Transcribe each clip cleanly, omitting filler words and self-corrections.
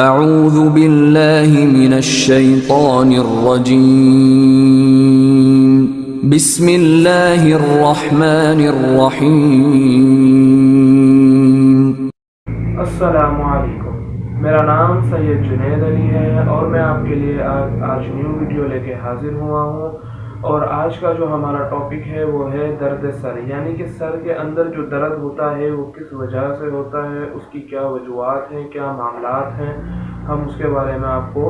اعوذ باللہ من الشیطان الرجیم بسم اللہ الرحمن الرحیم۔ السلام علیکم، میرا نام سید جنید علی ہے اور میں آپ کے لیے آج نیو ویڈیو لے کے حاضر ہوا ہوں۔ اور آج کا جو ہمارا ٹاپک ہے وہ ہے درد سر، یعنی کہ سر کے اندر جو درد ہوتا ہے وہ کس وجہ سے ہوتا ہے، اس کی کیا وجوہات ہیں، کیا معاملات ہیں، ہم اس کے بارے میں آپ کو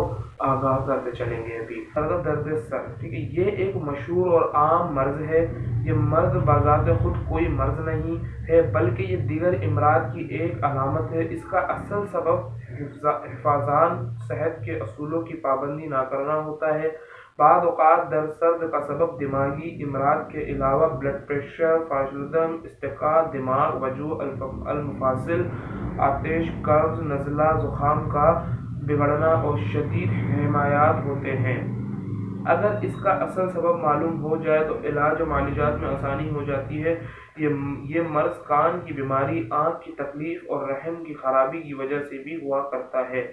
آگاہ کرتے چلیں گے۔ ابھی درد سر، ٹھیک ہے، یہ ایک مشہور اور عام مرض ہے۔ یہ مرض بذات خود کوئی مرض نہیں ہے بلکہ یہ دیگر امراض کی ایک علامت ہے۔ اس کا اصل سبب حفظان صحت کے اصولوں کی پابندی نہ کرنا ہوتا ہے۔ بعض اوقات درد سر کا سبب دماغی امراض کے علاوہ بلڈ پریشر، فاضل دم، استحکام دماغ، وجوع المفاصل، آتش، قبض، نزلہ، زکام کا بگڑنا اور شدید حمایات ہوتے ہیں۔ اگر اس کا اصل سبب معلوم ہو جائے تو علاج و معالجات میں آسانی ہو جاتی ہے۔ یہ مرض کان کی بیماری، آنکھ کی تکلیف اور رحم کی خرابی کی وجہ سے بھی ہوا کرتا ہے۔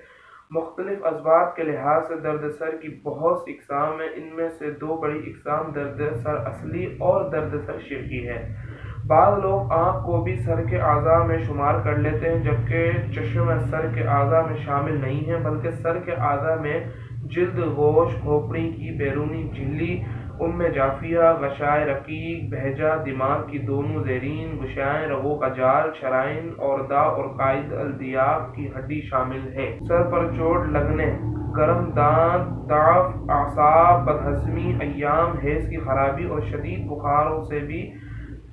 مختلف اسباب کے لحاظ سے درد سر کی بہت سی اقسام ہیں۔ ان میں سے دو بڑی اقسام درد سر اصلی اور درد سر شرکی ہے۔ بعض لوگ آنکھ کو بھی سر کے اعضاء میں شمار کر لیتے ہیں، جبکہ چشم سر کے اعضاء میں شامل نہیں ہے، بلکہ سر کے اعضاء میں جلد، گوشت، کھوپڑی کی بیرونی جھلی، جافیہ، غشائے رقیق، بہجہ، دماغ کی دونوں زیرین گوشائیں، رگوں کا جال، شرائین، اوردہ اور قائد الدیاف کی ہڈی شامل ہے۔ سر پر چوٹ لگنے، گرم دانت، ضعف اعصاب، بدہضمی، ایام حیض کی خرابی اور شدید بخاروں سے بھی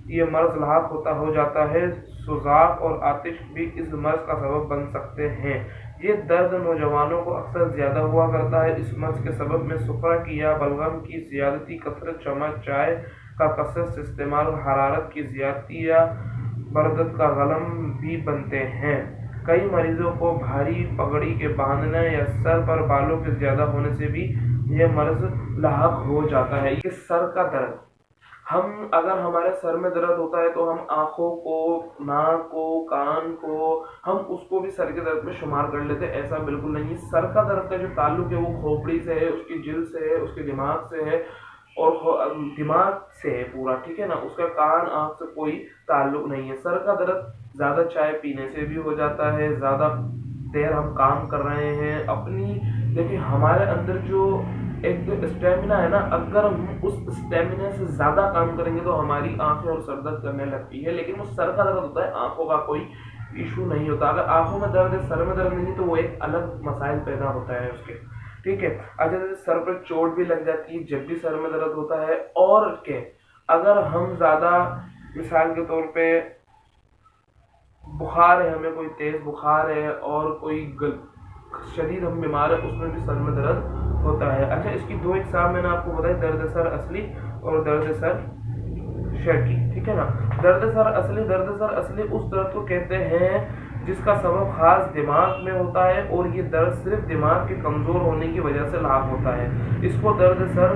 یہ مرض لاحق ہو جاتا ہے۔ سوزاک اور آتش بھی اس مرض کا سبب بن سکتے ہیں۔ یہ درد نوجوانوں کو اکثر زیادہ ہوا کرتا ہے۔ اس مرض کے سبب میں سکر کی یا بلغم کی زیادتی، کثرت چمچ چائے کا کثرت سے استعمال، حرارت کی زیادتی یا بردت کا غلم بھی بنتے ہیں۔ کئی مریضوں کو بھاری پگڑی کے باندھنے یا سر پر بالوں کے زیادہ ہونے سے بھی یہ مرض لاحق ہو جاتا ہے۔ یہ سر کا درد، اگر ہمارے سر میں درد ہوتا ہے تو ہم آنکھوں کو، ناک کو، کان کو، ہم اس کو بھی سر کے درد میں شمار کر لیتے ہیں۔ ایسا بالکل نہیں ہے۔ سر کا درد کا جو تعلق ہے وہ کھوپڑی سے ہے، اس کی جلد سے ہے، اس کے دماغ سے ہے اور دماغ سے ہے پورا، ٹھیک ہے نا، اس کا کان آنکھ سے کوئی تعلق نہیں ہے۔ سر کا درد زیادہ چائے پینے سے بھی ہو جاتا ہے، زیادہ دیر ہم کام کر رہے ہیں، دیکھیں ہمارے اندر جو ایک جو اسٹیمنا ہے نا، اگر ہم اس اسٹیمنا سے زیادہ کام کریں گے تو ہماری آنکھیں اور سر درد کرنے لگتی ہے۔ لیکن وہ سر کا درد ہوتا ہے، آنکھوں کا کوئی ایشو نہیں ہوتا۔ اگر آنکھوں میں درد ہے، سر میں درد نہیں، تو وہ ایک الگ مسائل پیدا ہوتا ہے اس کے، ٹھیک ہے۔ اچھا، سر پر چوٹ بھی لگ جاتی ہے جب بھی سر میں درد ہوتا ہے۔ اور کہ اگر ہم زیادہ، مثال کے طور پہ بخار ہے، ہمیں کوئی تیز بخار ہے اور کوئی شدید ہم بیمار ہے، اس میں بھی سر میں درد ہوتا ہے۔ اچھا، اس کی دو اقسام میں نے آپ کو بتائی، درد سر اصلی اور درد سر شرکی، ٹھیک ہے نا۔ درد سر اصلی اس درد کو کہتے ہیں جس کا سبب خاص دماغ میں ہوتا ہے اور یہ درد صرف دماغ کے کمزور ہونے کی وجہ سے لاحق ہوتا ہے۔ اس کو درد سر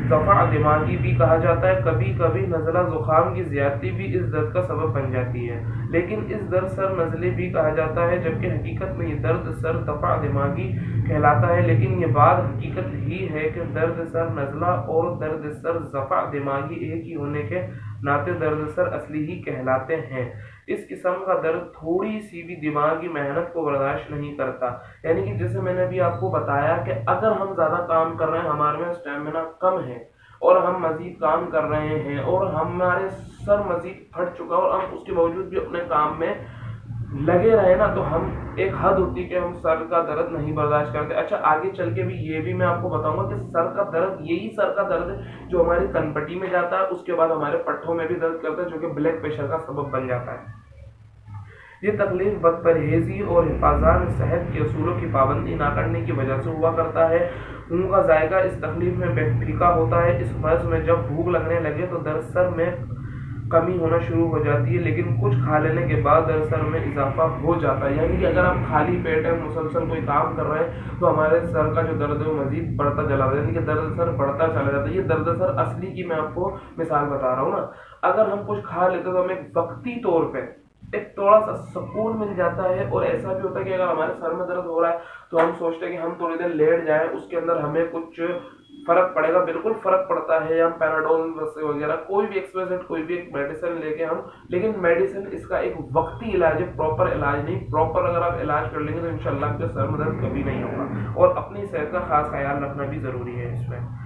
دفع دماغی بھی کہا جاتا ہے۔ کبھی کبھی نزلہ زکام کی زیادتی بھی اس درد کا سبب بن جاتی ہے، لیکن اس درد سر نزلے بھی کہا جاتا ہے، جبکہ حقیقت میں یہ درد سر دفع دماغی کہلاتا ہے۔ لیکن یہ بات حقیقت ہی ہے کہ درد سر نزلہ اور درد سر دفع دماغی ایک ہی ہونے کے ناطے درد سر اصلی ہی کہلاتے ہیں۔ اس قسم کا درد تھوڑی سی بھی دماغی محنت کو برداشت نہیں کرتا، یعنی کہ جیسے میں نے ابھی آپ کو بتایا کہ اگر ہم زیادہ کام کر رہے ہیں، ہمارے میں اسٹیمنا کم ہے اور ہم مزید کام کر رہے ہیں اور ہمارے سر مزید پھٹ چکا اور ہم اس کے باوجود بھی اپنے کام میں لگے رہے نا، تو ہم ایک حد ہوتی کہ ہم سر کا درد نہیں برداشت کرتے۔ اچھا، آگے چل کے بھی یہ بھی میں آپ کو بتاؤں گا کہ سر کا درد، یہی سر کا درد ہے جو ہماری کنپٹی میں جاتا ہے، اس کے بعد ہمارے پٹھوں میں بھی درد کرتا ہے، جو کہ بلڈ پریشر کا سبب بن جاتا ہے۔ یہ تکلیف بد پرہیزی اور حفاظان صحت کے اصولوں کی پابندی نہ کرنے کی وجہ سے ہوا کرتا ہے۔ منہ کا ذائقہ اس تکلیف میں پھیکا ہوتا ہے۔ اس مرض میں جب بھوک لگنے لگے تو درد سر میں کمی ہونا شروع ہو جاتی ہے، لیکن کچھ کھا لینے کے بعد درد سر میں اضافہ ہو جاتا ہے۔ یعنی کہ اگر ہم خالی پیٹ ہے، مسلسل کوئی کام کر رہے ہیں، تو ہمارے سر کا جو درد ہے وہ مزید بڑھتا چلا جاتا ہے، یعنی کہ درد سر بڑھتا چلا جاتا ہے۔ یہ درد سر اصلی کی میں آپ کو مثال بتا رہا ہوں نا۔ اگر ہم کچھ کھا لیتے تو ہم ایک وقتی طور پہ एक थोड़ा सा सुकून मिल जाता है। और ऐसा भी होता है कि अगर हमारे सर में दर्द हो रहा है तो हम सोचते हैं कि हम थोड़ी देर लेट जाएं, उसके अंदर हमें कुछ फर्क पड़ेगा, बिल्कुल फर्क पड़ता है। हम पैराडोल वगैरह कोई भी एक्सप्रेसेंट कोई भी एक मेडिसिन लेके हम, लेकिन मेडिसिन इसका एक वक्ती इलाज है, प्रॉपर इलाज नहीं। प्रॉपर अगर आप इलाज कर लेंगे तो इंशाल्लाह आपके सर में दर्द कभी नहीं होगा। और अपनी सेहत का खास ख्याल रखना भी जरूरी है इसमें।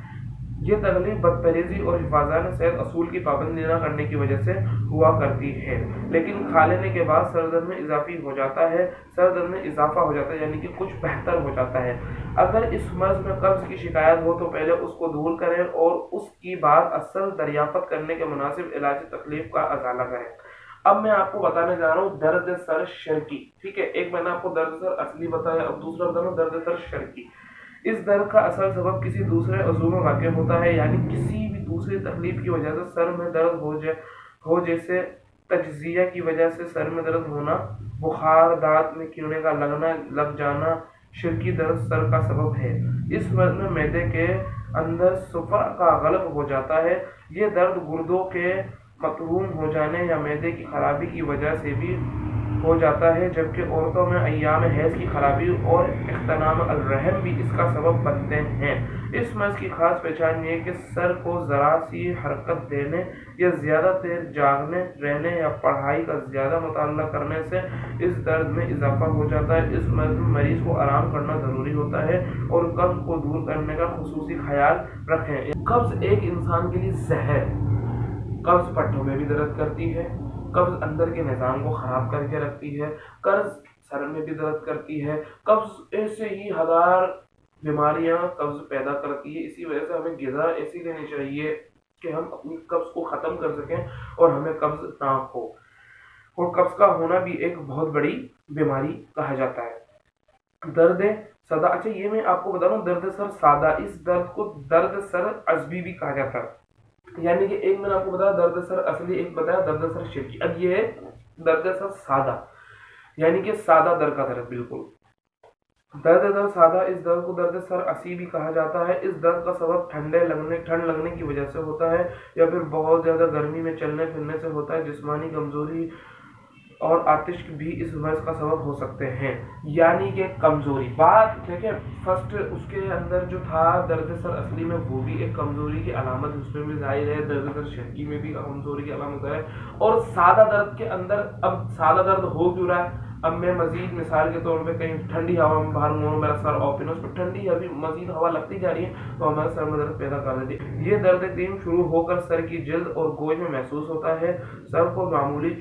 ये तकलीफ बदपरहेजी और हिफाजत सेहत असूल की पाबंदी न करने की वजह से हुआ करती है, लेकिन खा लेने के बाद सर दर्द में इजाफी हो जाता है, सर दर्द में इजाफा हो जाता है, यानी कि कुछ बेहतर हो जाता है। अगर इस मर्ज में कब्ज की शिकायत हो तो पहले उसको दूर करें और उसकी बाद असल दरियाफत करने के मुनासिब इलाजी तकलीफ का अजाला करें। अब मैं आपको बताने जा रहा हूँ दर्द सर शर्की। ठीक है, एक मैंने आपको दर्द सर असली बताया, अब दूसरा बता रहा हूँ दर्द सर शर्की। इस दर्द का असल सबब किसी दूसरे अज़ू में वाक़ होता है, यानी किसी भी दूसरी तकलीफ की वजह से सर में दर्द हो जैसे तज्ज़िया की वजह से सर में दर्द होना, बुखार, दांत में कीड़े का लग जाना, शिरकी दर्द सर का सबब है। इस मर्ज में मैदे के अंदर सुफा का गलब हो जाता है। ये दर्द गुर्दों के मतरूम हो जाने या मैदे की खराबी की वजह से भी हो जाता है, जबकि औरतों में अय्याम हैज़ की खराबी और इख्तिनाम अल-रहम भी इसका सबब बनते हैं। इस मर्ज की खास पहचान ये है कि सर को ज़रा सी हरकत देने या ज़्यादा देर जागने रहने या पढ़ाई का ज़्यादा मुताला करने से इस दर्द में इजाफा हो जाता है। इस मर्ज में मरीज़ को आराम करना ज़रूरी होता है और कब्ज़ को दूर करने का खुसूसी ख्याल रखें। कब्ज़ एक इंसान के लिए जहर, कब्ज़ पट्टों में भी दर्द करती है, कब्ज़ अंदर के निज़ाम को ख़राब करके रखती है, कर्ज सर में भी दर्द करती है। कब्ज़ ऐसे ही हजार बीमारियां कब्ज़ पैदा करती है। इसी वजह से हमें ग़िज़ा ऐसी लेनी चाहिए कि हम अपनी कब्ज़ को ख़त्म कर सकें और हमें कब्ज़ ना हो। और कब्ज़ का होना भी एक बहुत बड़ी बीमारी कहा जाता है। दर्द सदा, अच्छा ये मैं आपको बता रहा हूँ दर्द सर सादा, इस दर्द को दर्द सर अज़बी भी कहा जाता है। यानी कि एक मैंने आपको बताया दर्द सर असली, एक बताया दर्द सर शिरकी। अब ये है दर्द सर सादा, यानी कि सादा दर्द का दर्द, बिल्कुल दर्द सादा। इस दर्द को दर्द सर असी भी कहा जाता है। इस दर्द का सबब ठंड लगने की वजह से होता है या फिर बहुत ज़्यादा गर्मी में चलने फिरने से होता है। जिस्मानी कमज़ोरी और आतिश भी इस मर्ज का सबब हो सकते हैं, यानी कि कमज़ोरी। बात देखिए, फर्स्ट उसके अंदर जो था दर्द सर असली में, वो भी एक कमज़ोरी की अलामत उसमें भी जाहिर है, दर्द सर शर्की में भी कमज़ोरी की अलामत है। और सादा दर्द के अंदर, अब सादा दर्द हो क्यों रहा है? अब मैं मजीद मिसाल के तौर पे कहीं ठंडी हवा में बाहर हूँ, मेरा सर ओपन है, उस पर ठंडी अभी मजीद हवा लगती जा रही है तो हमारे सर में दर्द पैदा कर देती है। ये दर्द करीम शुरू होकर सर की जिल्द और गोश में महसूस होता है। सर को मामूली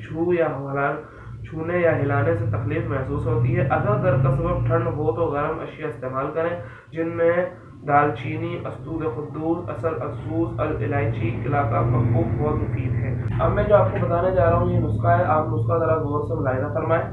छूने या हिलाने से तकलीफ महसूस होती है। अगर दर्द का सबब ठंड हो तो गर्म अशिया इस्तेमाल करें, जिनमें दालचीनी, अस्तूद खुद्दूस, असल असूस, इलायची, इलाका मकबूक बहुत मुफीद है। अब मैं जो आपको बताने जा रहा हूँ ये नुस्खा है, आप नुस्खा ज़रा गौर से मुलाहिजा फरमाएं।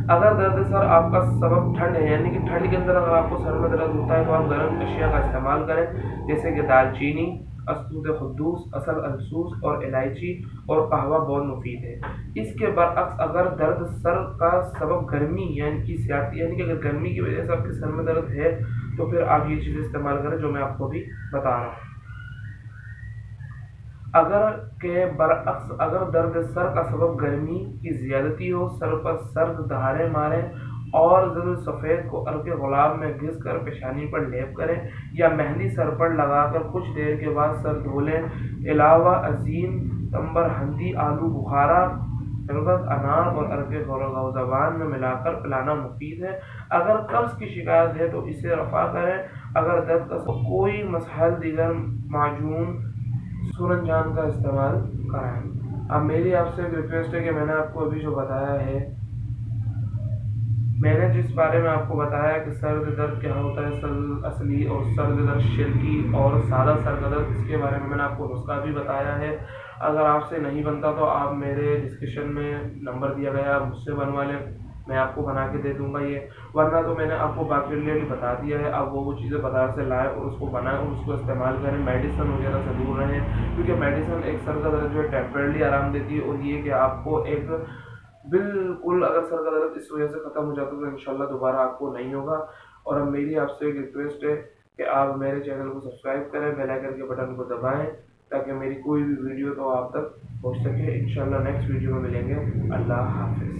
अगर दर्द सर आपका सबब ठंड है, यानी कि ठंड के अंदर अगर आपको सर में दर्द होता है तो आप गर्म अशिया का इस्तेमाल करें, जैसे कि दालचीनी, अस्तूद खुद्दूस, असल असूस और इलायची और कहवा बहुत मुफीद है। इसके बरअक्स अगर दर्द सर का सबब गर्मी यानी कि सियाती, यानी कि अगर गर्मी की वजह से आपके सर में दर्द है तो फिर आप ये चीज़ें इस्तेमाल करें जो मैं आपको भी बता रहा हूँ। अगर के बरअक्स अगर दर्द सर का सबब गर्मी की ज़्यादती हो, सर पर सर्द धारे मारें और ज़रूर सफ़ेद को अर्के गुलाब में घिस कर पेशानी पर लेप करें या मेहंदी सर पर लगाकर कुछ देर के बाद सर धो लें। अलावा अजीम, तंबर हंदी, आलू बुखारा, शरबत, अनार और अर्के ज़बान में मिलाकर पिलाना मुफीद है। अगर कब्ज़ की शिकायत है तो इसे रफ़ा करें। अगर दर्द का कोई मसहल दीगर माजून सूरनजान का इस्तेमाल कराएं। अब मेरी आपसे एक रिक्वेस्ट है कि मैंने आपको अभी जो बताया है, मैंने जिस बारे में आपको बताया कि सर्द दर्द क्या होता है, सर्द असली और सर्द दर्द शिरकी और सादा सर्द दर्द, इसके बारे में मैंने आपको नुस्खा भी बताया है। अगर आपसे नहीं बनता तो आप मेरे डिस्क्रिप्शन में नंबर दिया गया, आप मुझसे बनवा लें, मैं आपको बना के दे दूंगा ये। वरना तो मैंने आपको बाकी बता दिया है, आप वो चीज़ें बाजार से लाएँ और उसको बनाएं और उसको इस्तेमाल करें। मेडिसिन वगैरह से दूर रहें, क्योंकि मेडिसिन एक सर का दर्द जो है टेम्परेरी आराम देती है और ये कि आपको एक बिल्कुल अगर सर का दर्द इस वजह से ख़त्म हो जाता है तो इंशाल्लाह दोबारा आपको नहीं होगा। और अब मेरी आपसे एक रिक्वेस्ट है कि आप मेरे चैनल को सब्सक्राइब करें, बेल आइकन के बटन को दबाएं تاکہ میری کوئی بھی ویڈیو تو آپ تک پہنچ سکے. انشاءاللہ نیکسٹ ویڈیو میں ملیں گے. اللہ حافظ.